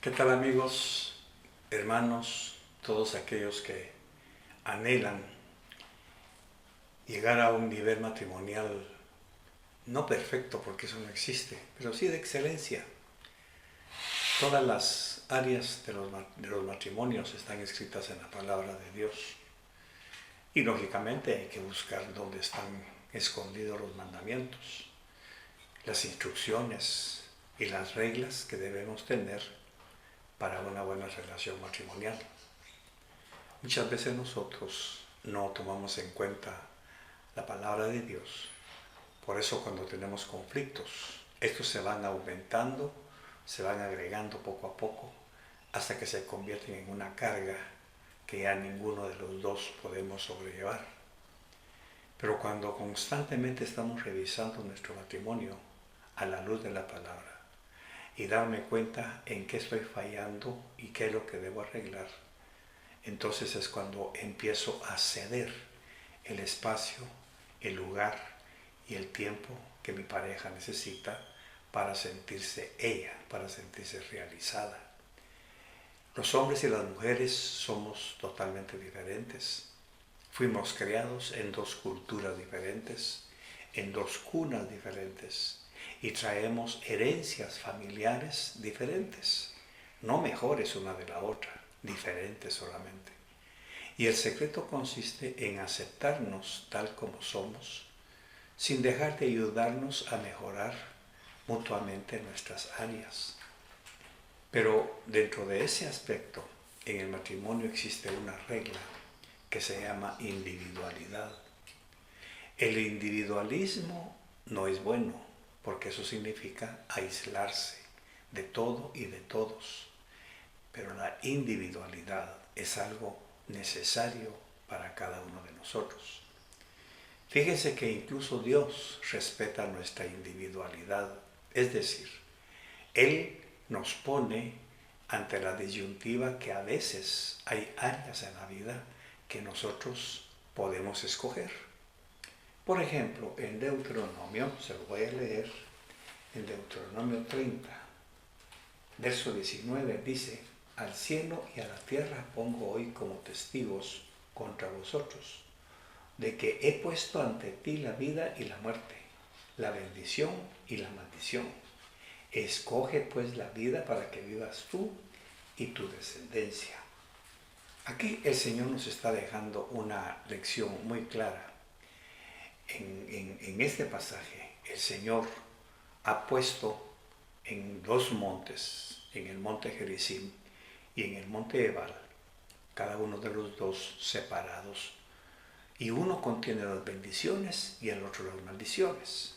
¿Qué tal amigos, hermanos, todos aquellos que anhelan llegar a un nivel matrimonial no perfecto, porque eso no existe, pero sí de excelencia? Todas las áreas de los matrimonios están escritas en la palabra de Dios y lógicamente hay que buscar dónde están escondidos los mandamientos, las instrucciones y las reglas que debemos tener para una buena relación matrimonial. Muchas veces nosotros no tomamos en cuenta la palabra de Dios. Por eso cuando tenemos conflictos, estos se van aumentando, se van agregando poco a poco, hasta que se convierten en una carga que ya ninguno de los dos podemos sobrellevar. Pero cuando constantemente estamos revisando nuestro matrimonio a la luz de la palabra y darme cuenta en qué estoy fallando y qué es lo que debo arreglar, entonces es cuando empiezo a ceder el espacio, el lugar y el tiempo que mi pareja necesita para sentirse ella, para sentirse realizada. Los hombres y las mujeres somos totalmente diferentes. Fuimos creados en dos culturas diferentes, en dos cunas diferentes, y traemos herencias familiares diferentes, no mejores una de la otra, diferentes solamente. Y el secreto consiste en aceptarnos tal como somos, sin dejar de ayudarnos a mejorar mutuamente nuestras áreas. Pero dentro de ese aspecto, en el matrimonio existe una regla que se llama individualidad. El individualismo no es bueno, porque eso significa aislarse de todo y de todos. Pero la individualidad es algo necesario para cada uno de nosotros. Fíjense que incluso Dios respeta nuestra individualidad, es decir, Él nos pone ante la disyuntiva que a veces hay áreas en la vida que nosotros podemos escoger. Por ejemplo, en Deuteronomio, se lo voy a leer, en Deuteronomio 30, verso 19, dice: al cielo y a la tierra pongo hoy como testigos contra vosotros, de que he puesto ante ti la vida y la muerte, la bendición y la maldición. Escoge pues la vida para que vivas tú y tu descendencia. Aquí el Señor nos está dejando una lección muy clara. En este pasaje el Señor ha puesto en dos montes, en el monte Gerizim y en el monte Ebal, cada uno de los dos separados, y uno contiene las bendiciones y el otro las maldiciones.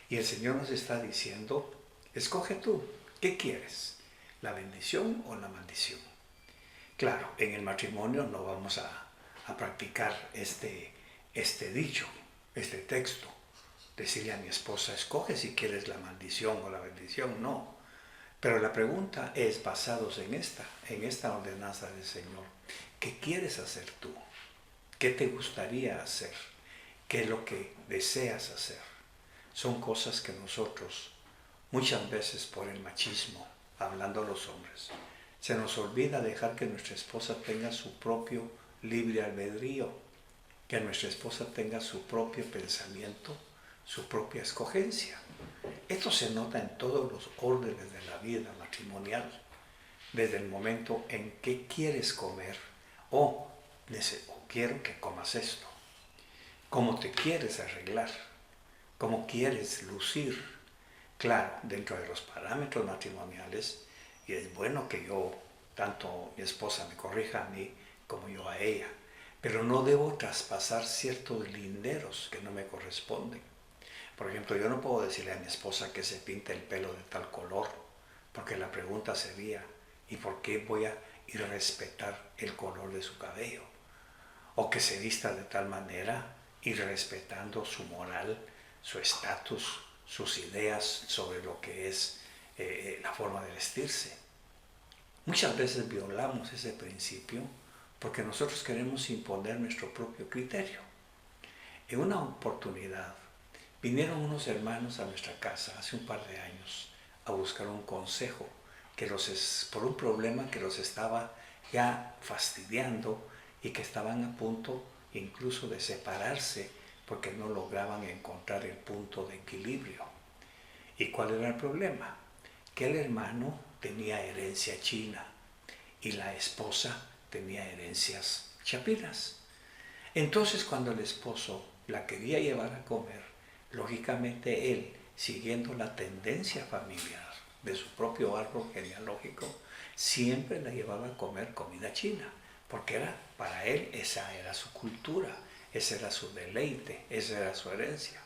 Y el Señor nos está diciendo: escoge tú, ¿qué quieres? ¿La bendición o la maldición? Claro, en el matrimonio no vamos a practicar este dicho, este texto. Decirle a mi esposa: escoge si quieres la maldición o la bendición, no. Pero la pregunta es, basados en esta ordenanza del Señor: ¿qué quieres hacer tú? ¿Qué te gustaría hacer? ¿Qué es lo que deseas hacer? Son cosas que nosotros, muchas veces por el machismo, hablando a los hombres, se nos olvida dejar que nuestra esposa tenga su propio libre albedrío, que nuestra esposa tenga su propio pensamiento, su propia escogencia. Esto se nota en todos los órdenes de la vida matrimonial, desde el momento en que quieres comer o quiero que comas esto, cómo te quieres arreglar, cómo quieres lucir. Claro, dentro de los parámetros matrimoniales, y es bueno que yo, tanto mi esposa me corrija a mí como yo a ella, pero no debo traspasar ciertos linderos que no me corresponden. Por ejemplo, yo no puedo decirle a mi esposa que se pinte el pelo de tal color, porque la pregunta sería: ¿y por qué voy a ir a respetar el color de su cabello? O que se vista de tal manera, ir respetando su moral, su estatus, sus ideas sobre lo que es la forma de vestirse. Muchas veces violamos ese principio porque nosotros queremos imponer nuestro propio criterio. En una oportunidad vinieron unos hermanos a nuestra casa hace un par de años a buscar un consejo por un problema que los estaba ya fastidiando y que estaban a punto incluso de separarse porque no lograban encontrar el punto de equilibrio. ¿Y cuál era el problema? Que el hermano tenía herencia china y la esposa tenía herencias chapinas. Entonces, cuando el esposo la quería llevar a comer, lógicamente él, siguiendo la tendencia familiar de su propio árbol genealógico, siempre la llevaba a comer comida china, porque para él esa era su cultura, ese era su deleite, esa era su herencia.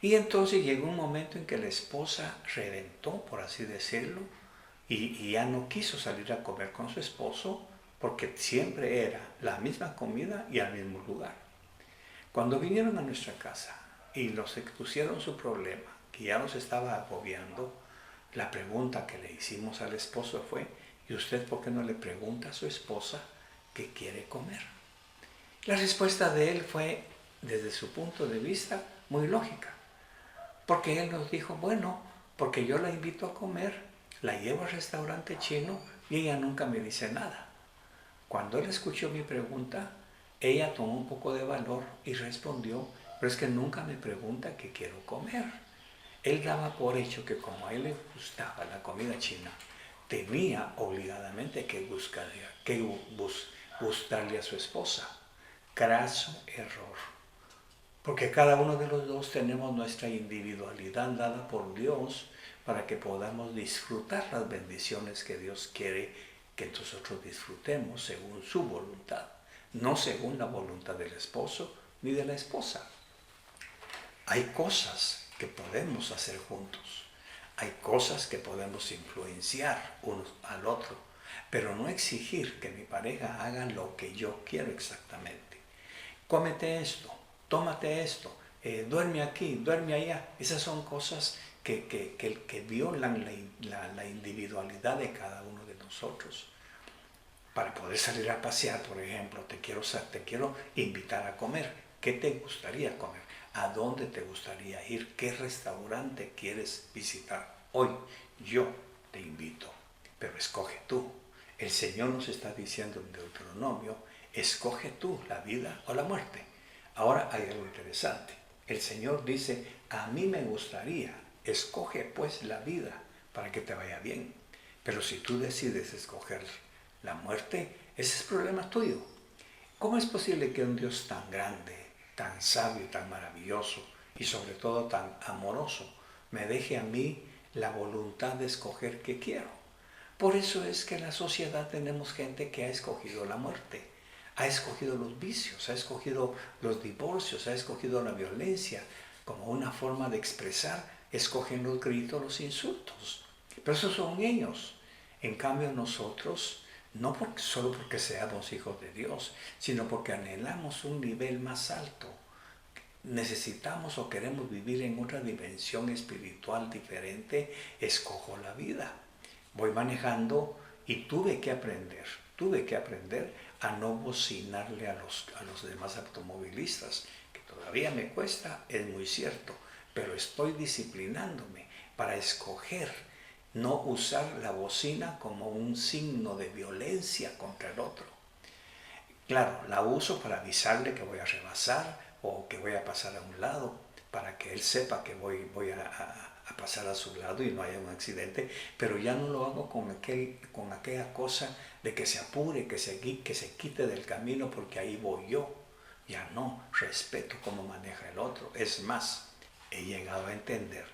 Y entonces llegó un momento en que la esposa reventó, por así decirlo, y ya no quiso salir a comer con su esposo porque siempre era la misma comida y al mismo lugar. Cuando vinieron a nuestra casa y nos expusieron su problema, que ya nos estaba agobiando, la pregunta que le hicimos al esposo fue: ¿y usted por qué no le pregunta a su esposa qué quiere comer? La respuesta de él fue, desde su punto de vista, muy lógica. Porque él nos dijo, bueno, porque yo la invito a comer, la llevo al restaurante chino y ella nunca me dice nada. Cuando él escuchó mi pregunta, ella tomó un poco de valor y respondió, pero es que nunca me pregunta qué quiero comer. Él daba por hecho que como a él le gustaba la comida china, tenía obligadamente que gustarle a su esposa. Craso error. Porque cada uno de los dos tenemos nuestra individualidad dada por Dios para que podamos disfrutar las bendiciones que Dios quiere que nosotros disfrutemos según su voluntad, no según la voluntad del esposo ni de la esposa. Hay cosas que podemos hacer juntos, hay cosas que podemos influenciar uno al otro, pero no exigir que mi pareja haga lo que yo quiero exactamente. Cómete esto, tómate esto, duerme aquí, duerme allá. Esas son cosas que violan la individualidad de cada uno de nosotros. Para poder salir a pasear, por ejemplo, te quiero invitar a comer. ¿Qué te gustaría comer? ¿A dónde te gustaría ir? ¿Qué restaurante quieres visitar? Hoy yo te invito, pero escoge tú. El Señor nos está diciendo en Deuteronomio, escoge tú la vida o la muerte. Ahora hay algo interesante. El Señor dice, a mí me gustaría, escoge pues la vida para que te vaya bien. Pero si tú decides escoger la muerte, ese es problema tuyo. ¿Cómo es posible que un Dios tan grande, tan sabio, tan maravilloso y sobre todo tan amoroso me deje a mí la voluntad de escoger qué quiero? Por eso es que en la sociedad tenemos gente que ha escogido la muerte, ha escogido los vicios, ha escogido los divorcios, ha escogido la violencia como una forma de expresar, escogen los gritos, los insultos. Pero esos son ellos. En cambio nosotros, no solo porque seamos hijos de Dios, sino porque anhelamos un nivel más alto. Necesitamos o queremos vivir en otra dimensión espiritual diferente, escojo la vida. Voy manejando y tuve que aprender a no bocinarle a los demás automovilistas, que todavía me cuesta, es muy cierto, pero estoy disciplinándome para escoger no usar la bocina como un signo de violencia contra el otro. Claro, la uso para avisarle que voy a rebasar o que voy a pasar a un lado, para que él sepa que voy a pasar a su lado y no haya un accidente, pero ya no lo hago con aquella cosa de que se apure, que se quite del camino porque ahí voy yo. Ya no, respeto cómo maneja el otro. Es más, he llegado a entender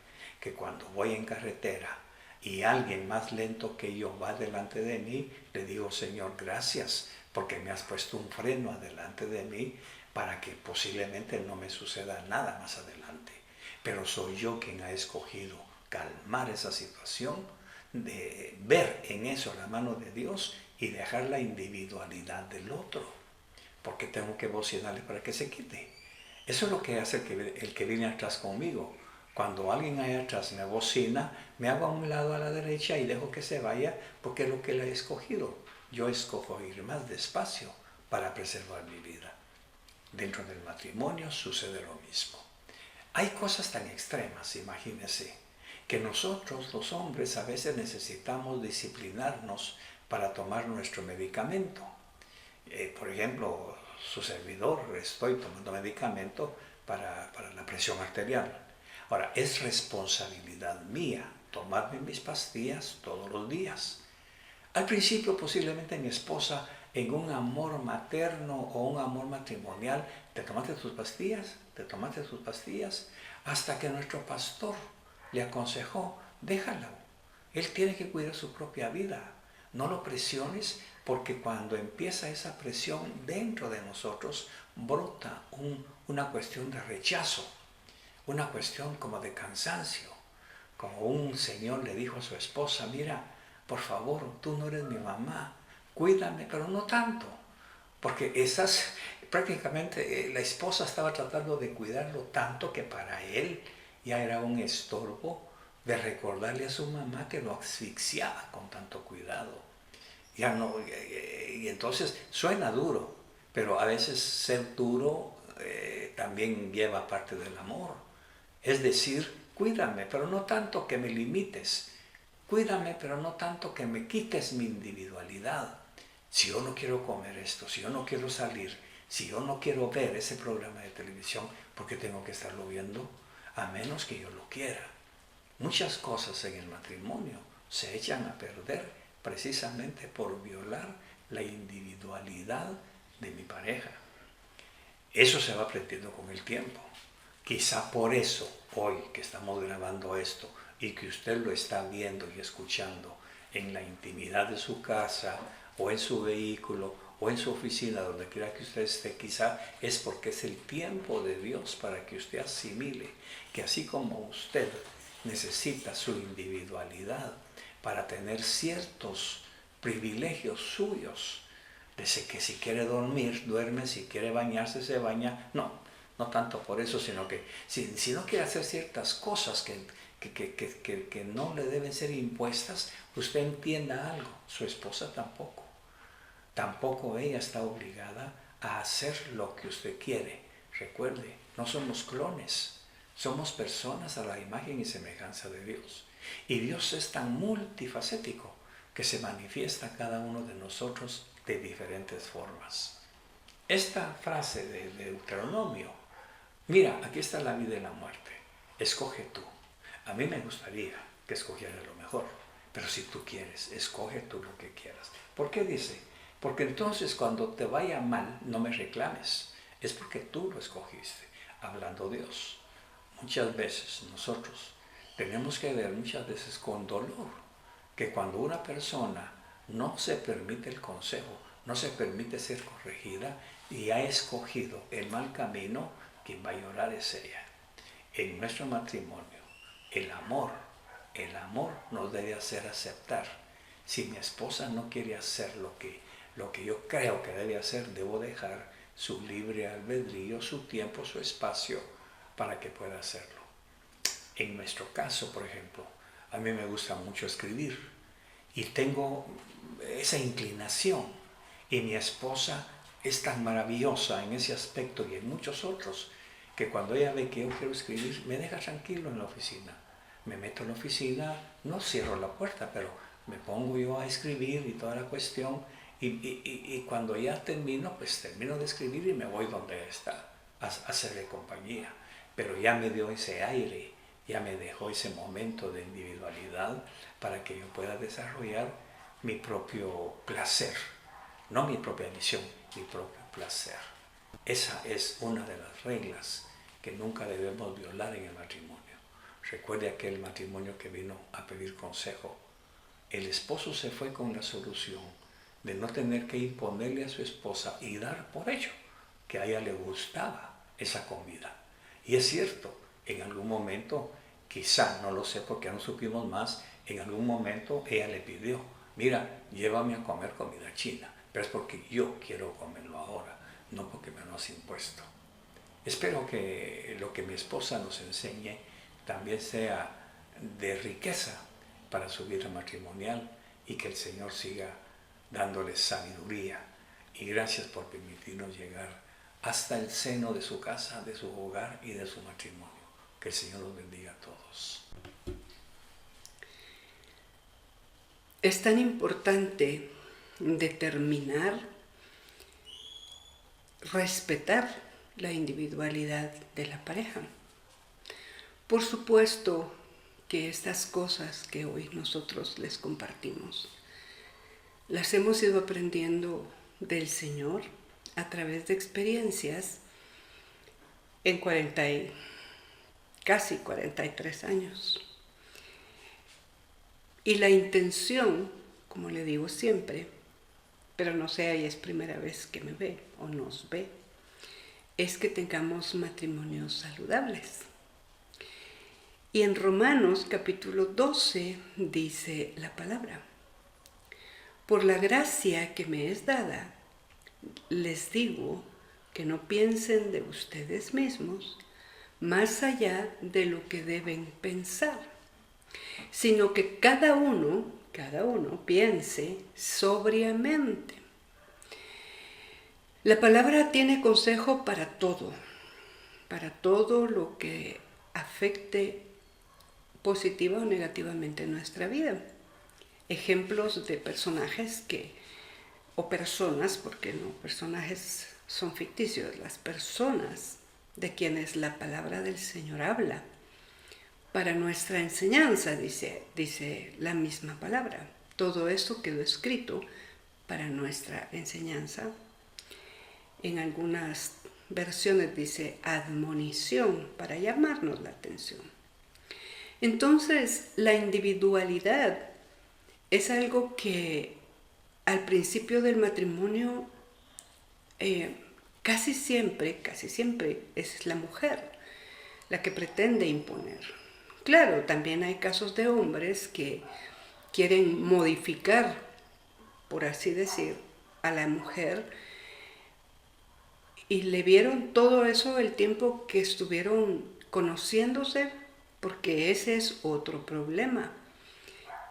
que cuando voy en carretera y alguien más lento que yo va delante de mí, le digo, Señor, gracias, porque me has puesto un freno adelante de mí para que posiblemente no me suceda nada más adelante. Pero soy yo quien ha escogido calmar esa situación, de ver en eso la mano de Dios y dejar la individualidad del otro. Porque tengo que bocinarle para que se quite. Eso es lo que hace el que viene atrás conmigo. Cuando alguien ahí atrás me bocina, me hago a un lado a la derecha y dejo que se vaya porque es lo que le he escogido. Yo escojo ir más despacio para preservar mi vida. Dentro del matrimonio sucede lo mismo. Hay cosas tan extremas, imagínense, que nosotros los hombres a veces necesitamos disciplinarnos para tomar nuestro medicamento. Por ejemplo, su servidor, estoy tomando medicamento para la presión arterial. Ahora, es responsabilidad mía tomarme mis pastillas todos los días. Al principio posiblemente mi esposa, en un amor materno o un amor matrimonial, te tomaste tus pastillas, hasta que nuestro pastor le aconsejó, déjalo, él tiene que cuidar su propia vida, no lo presiones, porque cuando empieza esa presión dentro de nosotros, brota una cuestión de rechazo, una cuestión como de cansancio, como un señor le dijo a su esposa, mira, por favor, tú no eres mi mamá, cuídame, pero no tanto, porque prácticamente la esposa estaba tratando de cuidarlo tanto que para él ya era un estorbo de recordarle a su mamá que lo asfixiaba con tanto cuidado. Ya no, y entonces suena duro, pero a veces ser duro también lleva parte del amor. Es decir, cuídame, pero no tanto que me limites. Cuídame, pero no tanto que me quites mi individualidad. Si yo no quiero comer esto, si yo no quiero salir, si yo no quiero ver ese programa de televisión, ¿por qué tengo que estarlo viendo? A menos que yo lo quiera. Muchas cosas en el matrimonio se echan a perder precisamente por violar la individualidad de mi pareja. Eso se va aprendiendo con el tiempo. Quizá por eso, hoy que estamos grabando esto y que usted lo está viendo y escuchando en la intimidad de su casa o en su vehículo o en su oficina, donde quiera que usted esté, quizá es porque es el tiempo de Dios para que usted asimile que así como usted necesita su individualidad para tener ciertos privilegios suyos, desde que si quiere dormir, duerme, si quiere bañarse, se baña, no tanto por eso, sino que si no quiere hacer ciertas cosas que no le deben ser impuestas, usted entienda algo, su esposa tampoco. Tampoco ella está obligada a hacer lo que usted quiere. Recuerde, no somos clones, somos personas a la imagen y semejanza de Dios. Y Dios es tan multifacético que se manifiesta a cada uno de nosotros de diferentes formas. Esta frase de Deuteronomio, mira, aquí está la vida y la muerte, escoge tú. A mí me gustaría que escogieras lo mejor, pero si tú quieres, escoge tú lo que quieras. ¿Por qué dice? Porque entonces cuando te vaya mal, no me reclames, es porque tú lo escogiste, hablando Dios. Muchas veces nosotros tenemos que ver muchas veces con dolor que cuando una persona no se permite el consejo, no se permite ser corregida y ha escogido el mal camino, quien va a llorar es ella. En nuestro matrimonio, el amor nos debe hacer aceptar. Si mi esposa no quiere hacer lo que yo creo que debe hacer, debo dejar su libre albedrío, su tiempo, su espacio para que pueda hacerlo. En nuestro caso, por ejemplo, a mí me gusta mucho escribir y tengo esa inclinación y mi esposa es tan maravillosa en ese aspecto y en muchos otros que cuando ella ve que yo quiero escribir me deja tranquilo en la oficina. Me meto en la oficina, no cierro la puerta, pero me pongo yo a escribir y toda la cuestión y cuando ya termino, pues termino de escribir y me voy donde está a hacerle compañía. Pero ya me dio ese aire, ya me dejó ese momento de individualidad para que yo pueda desarrollar mi propio placer, no mi propia misión, mi propio placer. Esa es una de las reglas que nunca debemos violar en el matrimonio. Recuerde aquel matrimonio que vino a pedir consejo. El esposo se fue con la solución de no tener que imponerle a su esposa y dar por hecho que a ella le gustaba esa comida. Y es cierto, en algún momento, quizá, no lo sé porque no supimos más, en algún momento ella le pidió, mira, llévame a comer comida china, pero es porque yo quiero comerlo ahora, no porque me lo has impuesto. Espero que lo que mi esposa nos enseñe también sea de riqueza para su vida matrimonial y que el Señor siga dándoles sabiduría. Y gracias por permitirnos llegar hasta el seno de su casa, de su hogar y de su matrimonio. Que el Señor los bendiga a todos. es tan importante determinar, respetar la individualidad de la pareja. Por supuesto que estas cosas que hoy nosotros les compartimos, las hemos ido aprendiendo del Señor a través de experiencias en casi 43 años. Y la intención, como le digo siempre, pero no sé, ahí es primera vez que me ve o nos ve, es que tengamos matrimonios saludables. Y en Romanos capítulo 12 dice la palabra: por la gracia que me es dada, les digo que no piensen de ustedes mismos más allá de lo que deben pensar, sino que cada uno piense sobriamente. La palabra tiene consejo para todo lo que afecte positiva o negativamente nuestra vida. Ejemplos de personajes o personas, porque no, personajes son ficticios, las personas de quienes la palabra del Señor habla para nuestra enseñanza, dice la misma palabra. Todo esto quedó escrito para nuestra enseñanza. En algunas versiones dice admonición, para llamarnos la atención. Entonces, la individualidad es algo que al principio del matrimonio casi siempre es la mujer la que pretende imponer. Claro, también hay casos de hombres que quieren modificar, por así decir, a la mujer, y le vieron todo eso el tiempo que estuvieron conociéndose, porque ese es otro problema.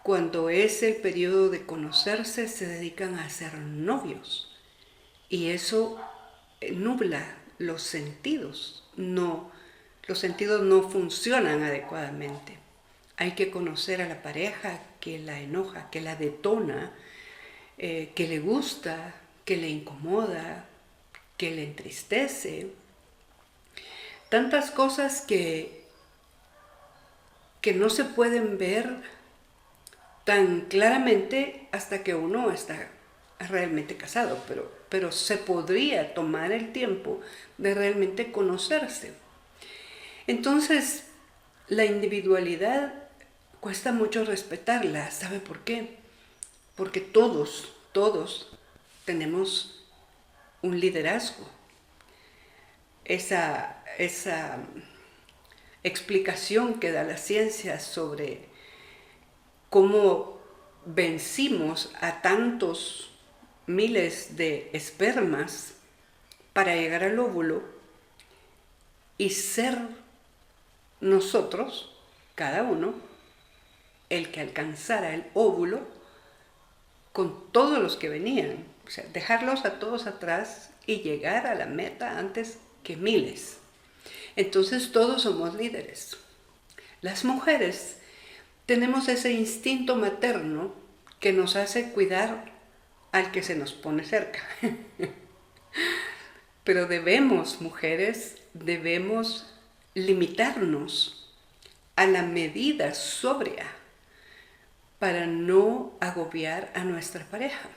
Cuando es el periodo de conocerse, se dedican a ser novios, y eso nubla los sentidos. Los sentidos no funcionan adecuadamente. Hay que conocer a la pareja que la enoja, que la detona, que le gusta, que le incomoda, que le entristece. Tantas cosas que no se pueden ver tan claramente hasta que uno está realmente casado, pero se podría tomar el tiempo de realmente conocerse. Entonces, la individualidad cuesta mucho respetarla. ¿Sabe por qué? Porque todos tenemos un liderazgo. Esa explicación que da la ciencia sobre cómo vencimos a tantos miles de espermas para llegar al óvulo y ser nosotros, cada uno, el que alcanzara el óvulo con todos los que venían. O sea, dejarlos a todos atrás y llegar a la meta antes que miles. Entonces todos somos líderes. Las mujeres tenemos ese instinto materno que nos hace cuidar al que se nos pone cerca. Pero mujeres, debemos limitarnos a la medida sobria para no agobiar a nuestra pareja.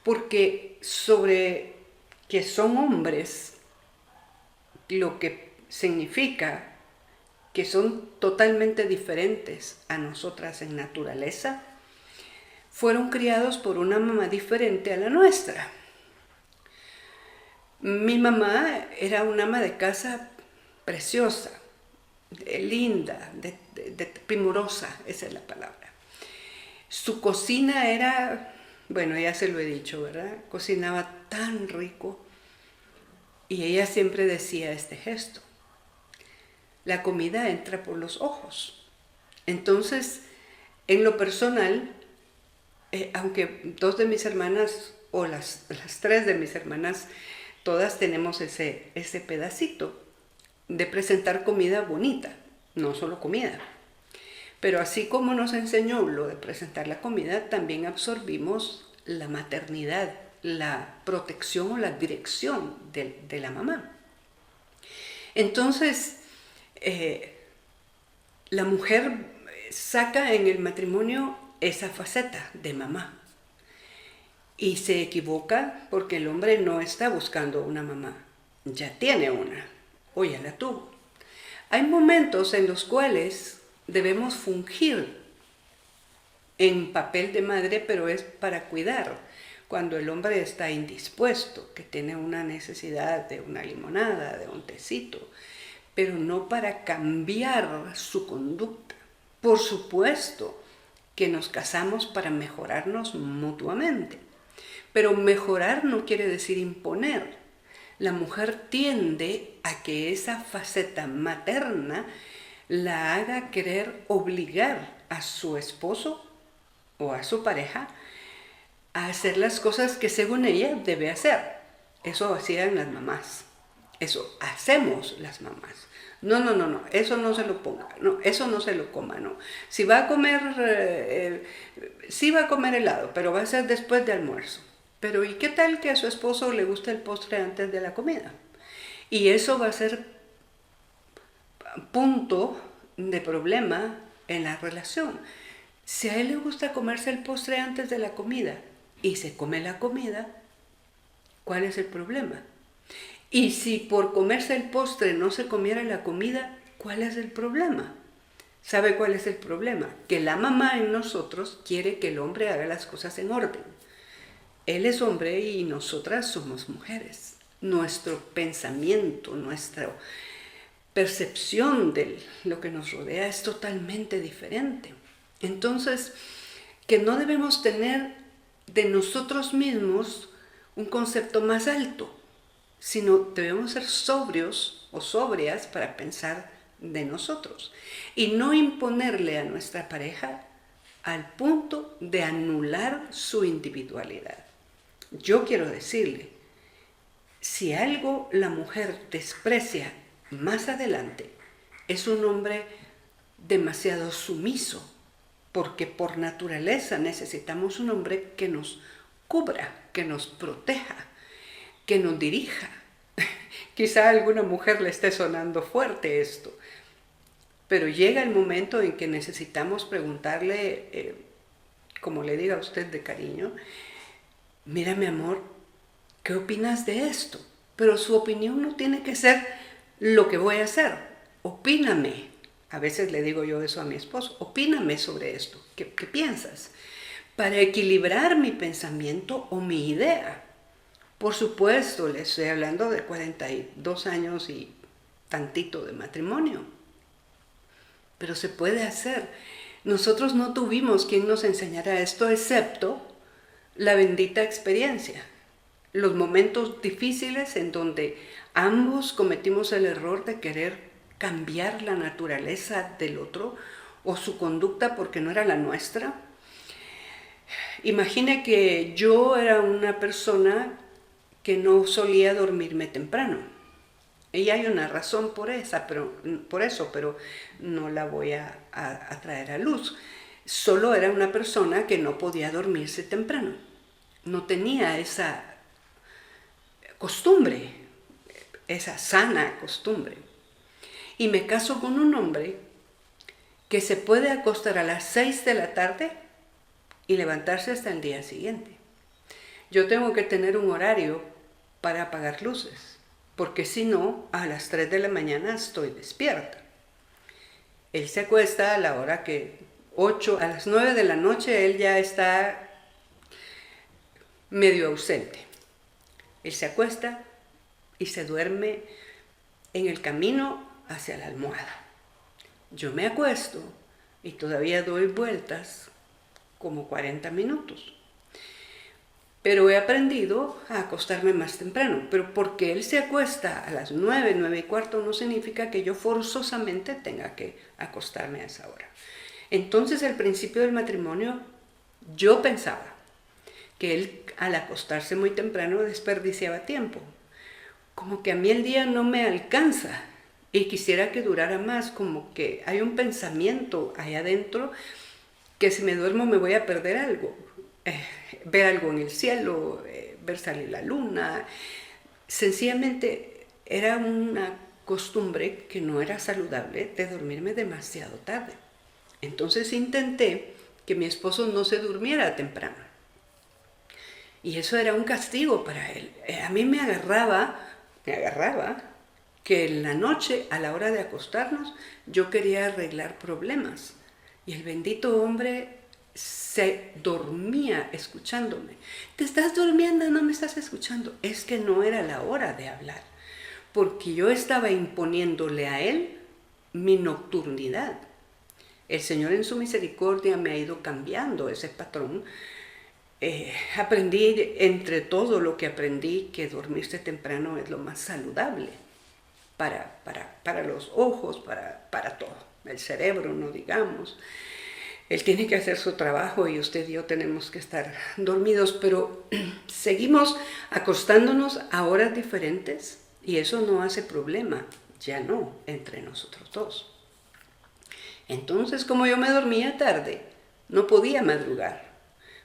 Porque sobre que son hombres, lo que significa que son totalmente diferentes a nosotras en naturaleza, fueron criados por una mamá diferente a la nuestra. Mi mamá era una ama de casa preciosa, linda, primorosa, esa es la palabra. Su cocina era, bueno, ya se lo he dicho, ¿verdad? Cocinaba tan rico, y ella siempre decía este gesto: la comida entra por los ojos. Entonces, en lo personal, aunque dos de mis hermanas, o las tres de mis hermanas, todas tenemos ese pedacito de presentar comida bonita, no solo comida. Pero así como nos enseñó lo de presentar la comida, también absorbimos la maternidad, la protección o la dirección de la mamá. Entonces, la mujer saca en el matrimonio esa faceta de mamá y se equivoca porque el hombre no está buscando una mamá, ya tiene una o ya la tuvo. Hay momentos en los cuales debemos fungir en papel de madre, pero es para cuidar. Cuando el hombre está indispuesto, que tiene una necesidad de una limonada, de un tecito, pero no para cambiar su conducta. Por supuesto que nos casamos para mejorarnos mutuamente, pero mejorar no quiere decir imponer. La mujer tiende a que esa faceta materna la haga querer obligar a su esposo o a su pareja a hacer las cosas que según ella debe hacer. Eso hacían las mamás. Eso hacemos las mamás. No, eso no se lo ponga, no, eso no se lo coma, no. Si va a comer, sí va a comer helado, pero va a ser después de almuerzo. Pero ¿y qué tal que a su esposo le gusta el postre antes de la comida? Y eso va a ser punto de problema en la relación. Si a él le gusta comerse el postre antes de la comida y se come la comida, ¿cuál es el problema? Y si por comerse el postre no se comiera la comida, ¿cuál es el problema? ¿Sabe cuál es el problema? Que la mamá en nosotros quiere que el hombre haga las cosas en orden. Él es hombre y nosotras somos mujeres. Nuestro pensamiento, nuestra percepción de lo que nos rodea es totalmente diferente. Entonces, que no debemos tener de nosotros mismos un concepto más alto, sino debemos ser sobrios o sobrias para pensar de nosotros y no imponerle a nuestra pareja al punto de anular su individualidad. Yo quiero decirle, si algo la mujer desprecia más adelante, es un hombre demasiado sumiso, porque por naturaleza necesitamos un hombre que nos cubra, que nos proteja, que nos dirija. Quizá a alguna mujer le esté sonando fuerte esto, pero llega el momento en que necesitamos preguntarle, como le diga a usted de cariño, mira mi amor, ¿qué opinas de esto? Pero su opinión no tiene que ser lo que voy a hacer. Opíname. A veces le digo yo eso a mi esposo. Opíname sobre esto. ¿Qué piensas? Para equilibrar mi pensamiento o mi idea. Por supuesto, le estoy hablando de 42 años y tantito de matrimonio. Pero se puede hacer. Nosotros no tuvimos quien nos enseñara esto, excepto la bendita experiencia. Los momentos difíciles en donde ambos cometimos el error de querer cambiar la naturaleza del otro o su conducta porque no era la nuestra. Imagine que yo era una persona que no solía dormirme temprano. Y hay una razón por eso, pero no la voy a traer a luz. Solo era una persona que no podía dormirse temprano. No tenía esa costumbre, esa sana costumbre. Y me caso con un hombre que se puede acostar a las 6 de la tarde y levantarse hasta el día siguiente. Yo tengo que tener un horario para apagar luces, porque si no, a las 3 de la mañana estoy despierta. Él se acuesta a la hora que a las 9 de la noche él ya está medio ausente. Él se acuesta y se duerme en el camino hacia la almohada. Yo me acuesto y todavía doy vueltas como 40 minutos. Pero he aprendido a acostarme más temprano. Pero porque él se acuesta a las 9, 9:15, no significa que yo forzosamente tenga que acostarme a esa hora. Entonces, al principio del matrimonio, yo pensaba que él, al acostarse muy temprano, desperdiciaba tiempo. Como que a mí el día no me alcanza. y quisiera que durara más, como que hay un pensamiento allá adentro que si me duermo me voy a perder algo, ver algo en el cielo, ver salir la luna. Sencillamente era una costumbre que no era saludable de dormirme demasiado tarde. Entonces intenté que mi esposo no se durmiera temprano. Y eso era un castigo para él. A mí me agarraba que en la noche, a la hora de acostarnos, yo quería arreglar problemas. Y el bendito hombre se dormía escuchándome. ¿Te estás durmiendo? ¿No me estás escuchando? Es que no era la hora de hablar, porque yo estaba imponiéndole a él mi nocturnidad. El Señor en su misericordia me ha ido cambiando ese patrón. Aprendí, entre todo lo que aprendí, que dormirse temprano es lo más saludable para los ojos, para todo. El cerebro, no digamos. Él tiene que hacer su trabajo y usted y yo tenemos que estar dormidos, pero seguimos acostándonos a horas diferentes y eso no hace problema, ya no, entre nosotros dos. Entonces, como yo me dormía tarde, no podía madrugar,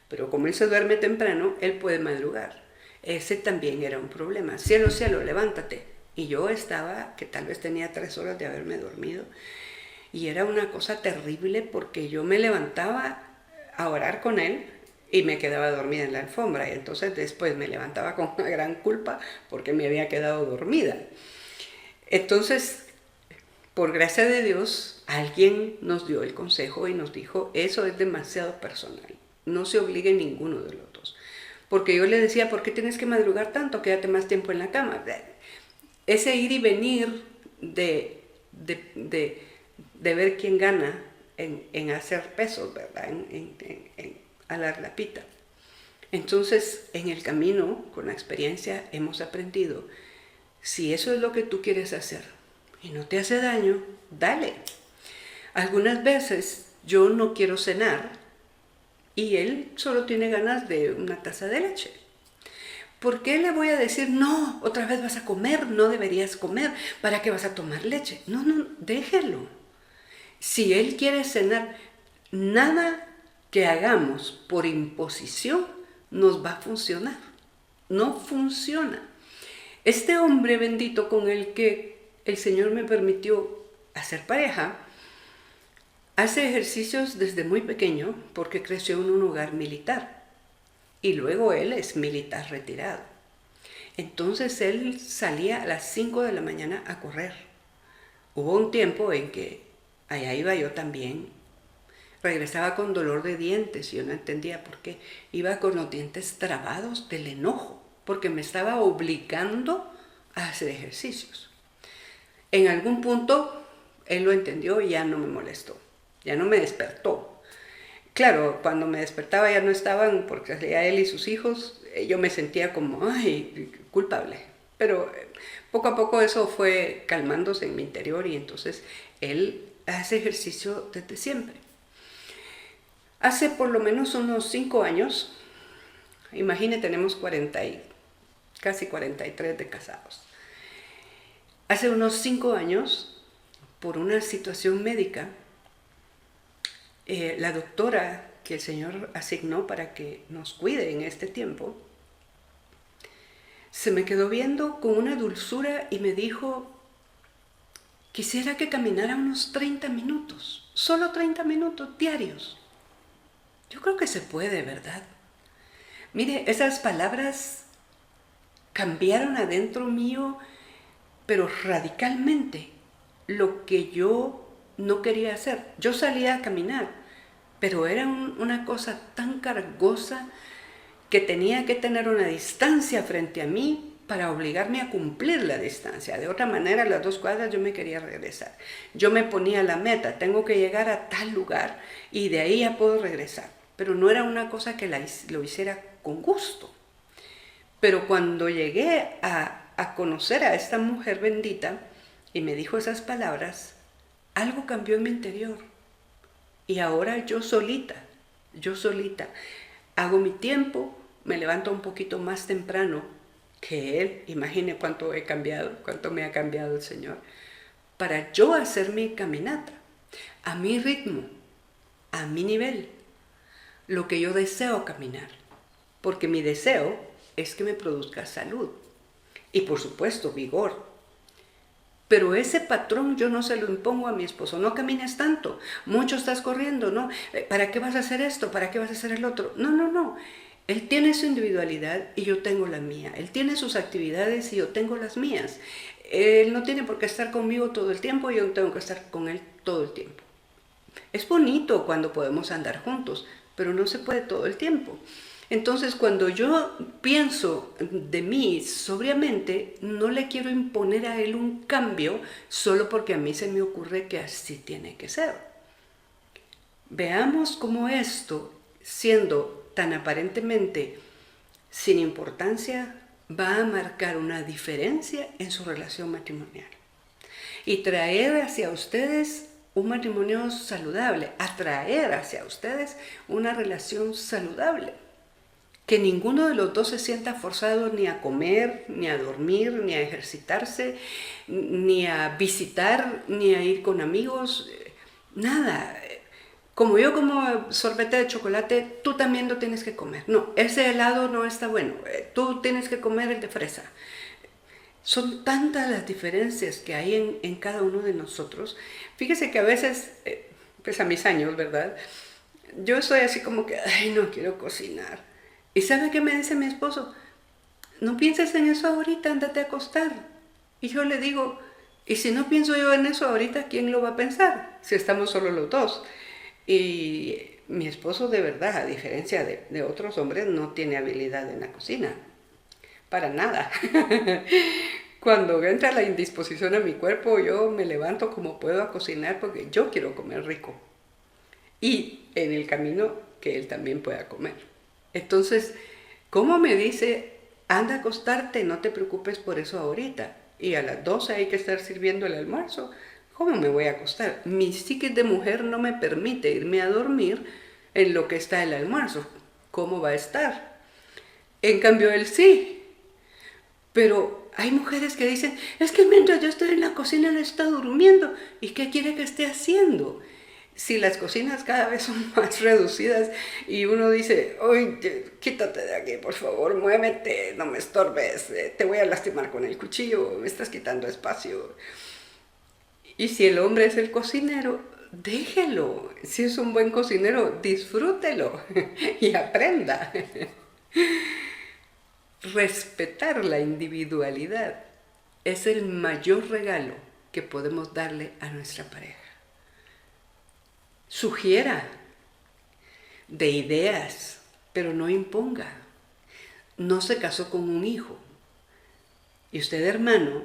pero como él se duerme temprano, él puede madrugar. Ese también era un problema. Cielo, cielo, levántate. Y yo estaba, que tal vez tenía 3 horas de haberme dormido, y era una cosa terrible porque yo me levantaba a orar con él y me quedaba dormida en la alfombra. Y entonces después me levantaba con una gran culpa porque me había quedado dormida. Entonces, por gracia de Dios, alguien nos dio el consejo y nos dijo, eso es demasiado personal. No se obligue ninguno de los dos. Porque yo le decía, ¿por qué tienes que madrugar tanto? Quédate más tiempo en la cama. Ese ir y venir de ver quién gana en hacer pesos, ¿verdad? En alar la pita. Entonces, en el camino, con la experiencia, hemos aprendido, si eso es lo que tú quieres hacer y no te hace daño, dale. Algunas veces yo no quiero cenar y él solo tiene ganas de una taza de leche. ¿Por qué le voy a decir, no, otra vez vas a comer, no deberías comer, ¿para qué vas a tomar leche? No, déjelo. Si él quiere cenar, nada que hagamos por imposición nos va a funcionar. No funciona. Este hombre bendito con el que el Señor me permitió hacer pareja, hace ejercicios desde muy pequeño porque creció en un hogar militar. Y luego él es militar retirado. Entonces él salía a las 5 de la mañana a correr. Hubo un tiempo en que allá iba yo también. Regresaba con dolor de dientes y yo no entendía por qué. Iba con los dientes trabados del enojo, porque me estaba obligando a hacer ejercicios. En algún punto él lo entendió y ya no me molestó, ya no me despertó. Claro, cuando me despertaba ya no estaban, porque salía él y sus hijos, yo me sentía como, ay, culpable. Pero poco a poco eso fue calmándose en mi interior y entonces él hace ejercicio desde siempre. Hace por lo menos unos 5 años, imagine, tenemos casi 43 de casados. Hace unos 5 años, por una situación médica, la doctora que el Señor asignó para que nos cuide en este tiempo, se me quedó viendo con una dulzura y me dijo, quisiera que caminara unos 30 minutos, solo 30 minutos diarios. Yo creo que se puede, ¿verdad? Mire, esas palabras cambiaron adentro mío, pero radicalmente, lo que yo no quería hacer. Yo salía a caminar, pero era una cosa tan cargosa que tenía que tener una distancia frente a mí para obligarme a cumplir la distancia. De otra manera, a las 2 cuadras yo me quería regresar. Yo me ponía la meta, tengo que llegar a tal lugar y de ahí ya puedo regresar. Pero no era una cosa que lo hiciera con gusto. Pero cuando llegué a conocer a esta mujer bendita y me dijo esas palabras, algo cambió en mi interior. Y ahora yo solita, hago mi tiempo, me levanto un poquito más temprano que él. Imagine cuánto he cambiado, cuánto me ha cambiado el Señor. para yo hacer mi caminata, a mi ritmo, a mi nivel, lo que yo deseo caminar. Porque mi deseo es que me produzca salud y por supuesto vigor. Pero ese patrón yo no se lo impongo a mi esposo. No camines tanto, mucho estás corriendo, ¿no? ¿Para qué vas a hacer esto? ¿Para qué vas a hacer el otro? No, no, no. Él tiene su individualidad y yo tengo la mía. Él tiene sus actividades y yo tengo las mías. Él no tiene por qué estar conmigo todo el tiempo y yo no tengo que estar con él todo el tiempo. Es bonito cuando podemos andar juntos, pero no se puede todo el tiempo. Entonces, cuando yo pienso de mí sobriamente, no le quiero imponer a él un cambio solo porque a mí se me ocurre que así tiene que ser. Veamos cómo esto, siendo tan aparentemente sin importancia, va a marcar una diferencia en su relación matrimonial y traer hacia ustedes un matrimonio saludable, atraer hacia ustedes una relación saludable. Que ninguno de los dos se sienta forzado ni a comer, ni a dormir, ni a ejercitarse, ni a visitar, ni a ir con amigos, nada. Como yo como sorbete de chocolate, tú también lo tienes que comer. No, ese helado no está bueno, tú tienes que comer el de fresa. Son tantas las diferencias que hay en cada uno de nosotros. Fíjese que a veces, pues a mis años, ¿verdad? Yo soy así como que, ay, no quiero cocinar. ¿Y sabe qué me dice mi esposo? No pienses en eso ahorita, ándate a acostar. Y yo le digo, ¿y si no pienso yo en eso ahorita, quién lo va a pensar? Si estamos solo los dos. Y mi esposo de verdad, a diferencia de otros hombres, no tiene habilidad en la cocina. Para nada. Cuando entra la indisposición a mi cuerpo, yo me levanto como puedo a cocinar porque yo quiero comer rico. Y en el camino que él también pueda comer. Entonces, ¿cómo me dice, anda a acostarte, no te preocupes por eso ahorita? Y a las 12 hay que estar sirviendo el almuerzo. ¿Cómo me voy a acostar? Mi psique de mujer no me permite irme a dormir en lo que está el almuerzo. ¿Cómo va a estar? En cambio, él sí. Pero hay mujeres que dicen, es que mientras yo estoy en la cocina él está durmiendo. ¿Y qué quiere que esté haciendo? Si las cocinas cada vez son más reducidas y uno dice, oye, quítate de aquí, por favor, muévete, no me estorbes, te voy a lastimar con el cuchillo, me estás quitando espacio. Y si el hombre es el cocinero, déjelo. Si es un buen cocinero, disfrútelo y aprenda. Respetar la individualidad es el mayor regalo que podemos darle a nuestra pareja. Sugiera de ideas, pero no imponga. No se casó con un hijo. Y usted, hermano,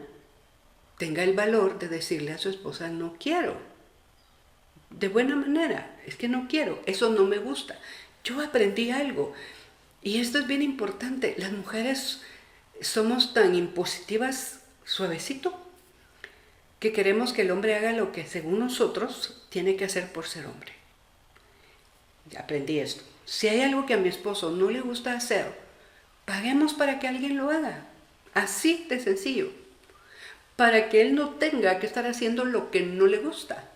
tenga el valor de decirle a su esposa, no quiero. De buena manera, es que no quiero, eso no me gusta. Yo aprendí algo. Y esto es bien importante. Las mujeres somos tan impositivas suavecito que queremos que el hombre haga lo que según nosotros tiene que hacer por ser hombre. Aprendí esto. Si hay algo que a mi esposo no le gusta hacer, paguemos para que alguien lo haga. Así de sencillo. Para que él no tenga que estar haciendo lo que no le gusta.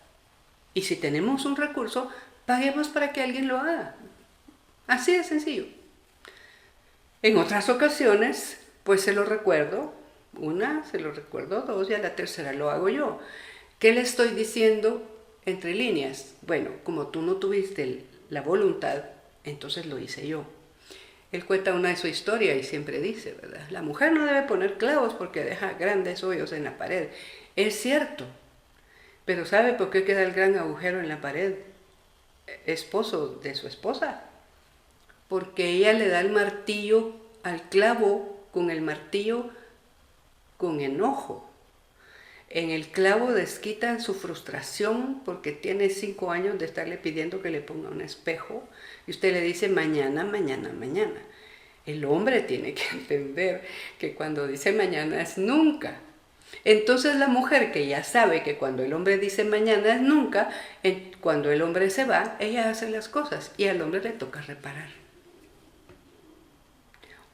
Y si tenemos un recurso, paguemos para que alguien lo haga. Así de sencillo. En otras ocasiones, pues se lo recuerdo. Una, se lo recuerdo dos y a la tercera lo hago yo. ¿Qué le estoy diciendo entre líneas? Bueno, como tú no tuviste la voluntad, entonces lo hice yo. Él cuenta una de su historia y siempre dice, ¿verdad? La mujer no debe poner clavos porque deja grandes hoyos en la pared. Es cierto, pero ¿sabe por qué queda el gran agujero en la pared? Esposo de su esposa. Porque ella le da el martillo al clavo con el martillo con enojo. En el clavo desquita su frustración porque tiene 5 años de estarle pidiendo que le ponga un espejo y usted le dice mañana, mañana, mañana. El hombre tiene que entender que cuando dice mañana es nunca. Entonces la mujer que ya sabe que cuando el hombre dice mañana es nunca, cuando el hombre se va, ella hace las cosas y al hombre le toca reparar.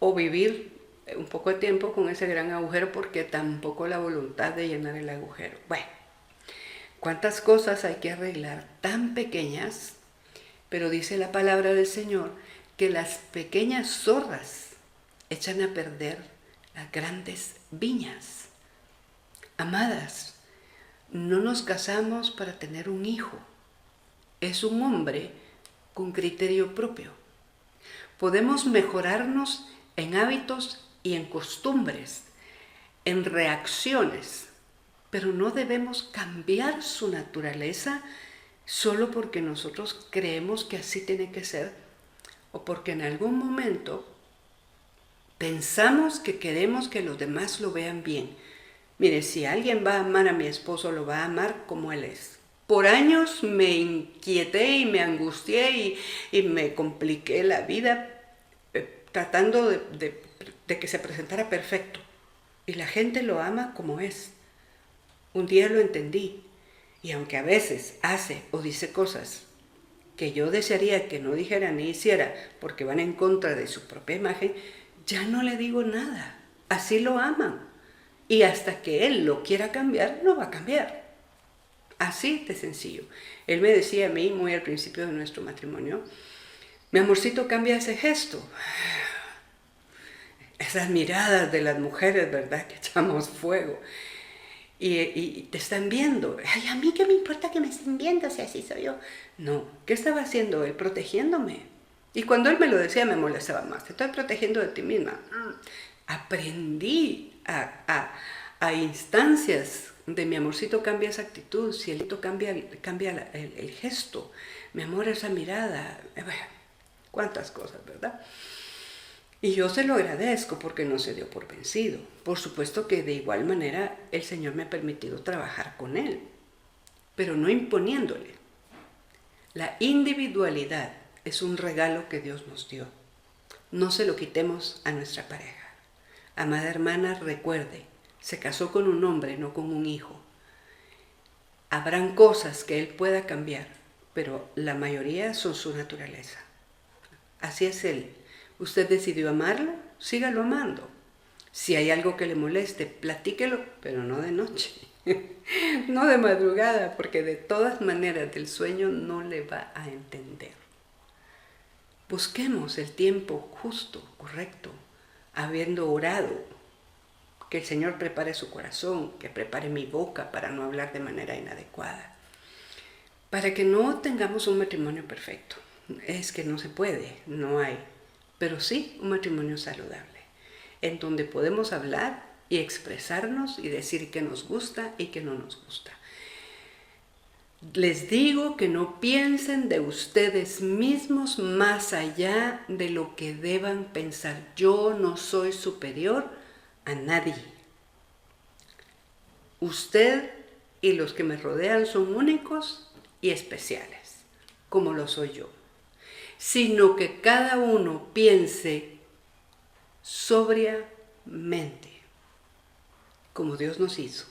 O vivir un poco de tiempo con ese gran agujero porque tampoco la voluntad de llenar el agujero. Bueno, ¿Cuántas cosas hay que arreglar tan pequeñas? Pero dice la palabra del Señor que las pequeñas zorras echan a perder las grandes viñas. Amadas, no nos casamos para tener un hijo. Es un hombre con criterio propio. Podemos mejorarnos en hábitos y en costumbres, en reacciones, pero no debemos cambiar su naturaleza solo porque nosotros creemos que así tiene que ser o porque en algún momento pensamos que queremos que los demás lo vean bien. Mire, si alguien va a amar a mi esposo, lo va a amar como él es. Por años me inquieté y me angustié y me compliqué la vida tratando de que se presentara perfecto. Y la gente lo ama como es. Un día lo entendí. Y aunque a veces hace o dice cosas que yo desearía que no dijera ni hiciera porque van en contra de su propia imagen, ya no le digo nada. Así lo aman. Y hasta que él lo quiera cambiar, no va a cambiar. Así de sencillo. Él me decía a mí, muy al principio de nuestro matrimonio, mi amorcito, cambia ese gesto. Esas miradas de las mujeres, ¿verdad? Que echamos fuego. Y te están viendo. Ay, a mí qué me importa que me estén viendo si así soy yo. No, ¿qué estaba haciendo él? Protegiéndome. Y cuando él me lo decía me molestaba más. Te estoy protegiendo de ti misma. Aprendí a instancias de mi amorcito, cambia esa actitud. Si el cambia el gesto. Mi amor, esa mirada. Cuántas cosas, ¿verdad? Y yo se lo agradezco porque no se dio por vencido. Por supuesto que de igual manera el Señor me ha permitido trabajar con él, pero no imponiéndole. La individualidad es un regalo que Dios nos dio. No se lo quitemos a nuestra pareja. Amada hermana, recuerde, se casó con un hombre, no con un hijo. Habrán cosas que él pueda cambiar, pero la mayoría son su naturaleza. Así es él. Usted decidió amarlo, sígalo amando. Si hay algo que le moleste, platíquelo, pero no de noche, no de madrugada, porque de todas maneras del sueño no le va a entender. Busquemos el tiempo justo, correcto, habiendo orado, que el Señor prepare su corazón, que prepare mi boca para no hablar de manera inadecuada, para que no tengamos un matrimonio perfecto. Es que no se puede, no hay. Pero sí un matrimonio saludable, en donde podemos hablar y expresarnos y decir qué nos gusta y qué no nos gusta. Les digo que no piensen de ustedes mismos más allá de lo que deban pensar. Yo no soy superior a nadie. Usted y los que me rodean son únicos y especiales, como lo soy yo. Sino que cada uno piense sobriamente, como Dios nos hizo.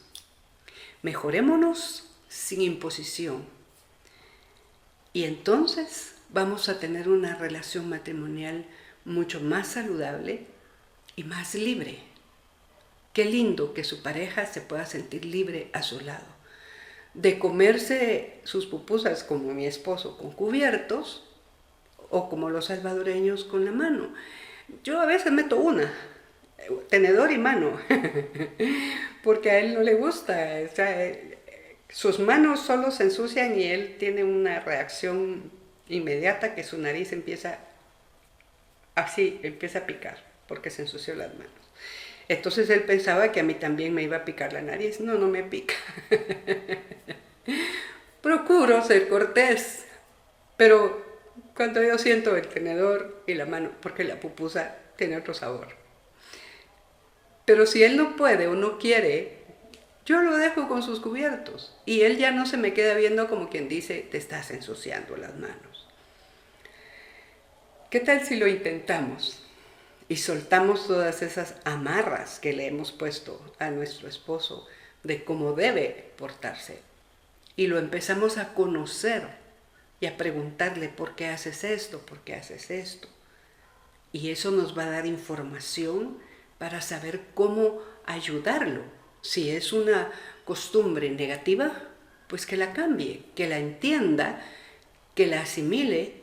Mejorémonos sin imposición. Y entonces vamos a tener una relación matrimonial mucho más saludable y más libre. Qué lindo que su pareja se pueda sentir libre a su lado. De comerse sus pupusas como mi esposo con cubiertos, o como los salvadoreños con la mano. Yo a veces meto tenedor y mano, porque a él no le gusta. O sea, sus manos solo se ensucian y él tiene una reacción inmediata que su nariz empieza a picar, porque se ensució las manos. Entonces él pensaba que a mí también me iba a picar la nariz. No, no me pica. Procuro ser cortés, pero cuando yo siento el tenedor y la mano, porque la pupusa tiene otro sabor. Pero si él no puede o no quiere, yo lo dejo con sus cubiertos. Y él ya no se me queda viendo como quien dice, te estás ensuciando las manos. ¿Qué tal si lo intentamos? Y soltamos todas esas amarras que le hemos puesto a nuestro esposo de cómo debe portarse. Y lo empezamos a conocer y a preguntarle por qué haces esto, por qué haces esto. Y eso nos va a dar información para saber cómo ayudarlo. Si es una costumbre negativa, pues que la cambie, que la entienda, que la asimile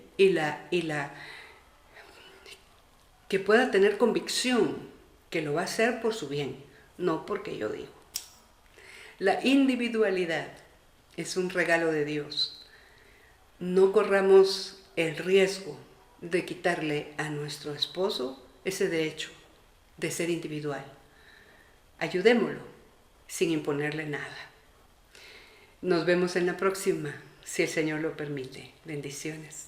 que pueda tener convicción que lo va a hacer por su bien, no porque yo digo. La individualidad es un regalo de Dios. No corramos el riesgo de quitarle a nuestro esposo ese derecho de ser individual. Ayudémoslo sin imponerle nada. Nos vemos en la próxima, si el Señor lo permite. Bendiciones.